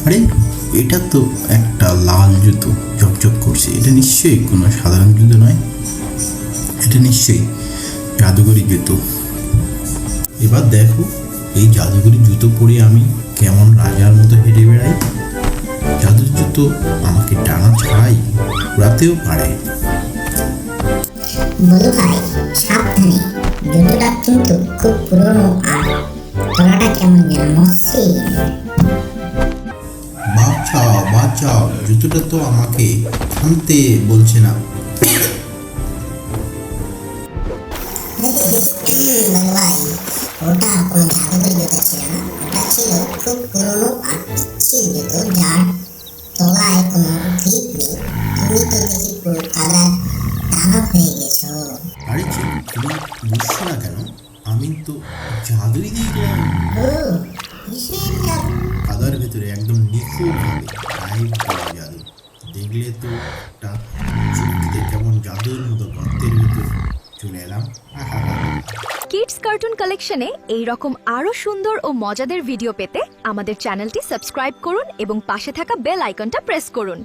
আরে এটা তো একটা লাল জুতো, ঝকঝক করছে। এটা নিশ্চয়ই কোনো সাধারণ জুতো নয়, এটা নিশ্চয়ই জাদুকরি জুতো। এবার দেখো এই জাদুকরি জুতো পরে আমি কেমন রাজার মতো হেঁটে বেড়াই। জাদুর জুতো আমাকে ডানা ছাড়াই উড়াতেও পারে। বলু ভাই সাবধানে, জুতোটা কিন্তু খুব পুরনো আর তলাটা কেমন যেন মসৃণ। বাঁচাও বাঁচাও, জুতোটা তো আমাকে থামতে বলছে না। বলু ভাই ওটা কোনো জাদুকরি জুতো ছিল না, ওটা ছিল খুব পুরনো আর পিচ্ছিল জুতো, যার তলায় কোনো গ্রিপ নেই। তুমি তো দেখি পুরো কাদার দানব হয়ে গেছো। আরে চিকু, তুমি বুঝছো না কেন? আমি তো জাদুই দেখলাম। ও কিসের জাদু? কাদার ভেতরে একদম নিখুঁতভাবে টাইপ করা জাদু। দেখলে তো একটা চুক্তিতে কেমন জাদুর মতো গর্তের ভিতর চলে এলাম। কিডস কার্টুন কালেকশনে এই রকম আরো সুন্দর ও মজাদার ভিডিও পেতে আমাদের চ্যানেলটি সাবস্ক্রাইব করুন এবং পাশে থাকা বেল আইকনটা প্রেস করুন।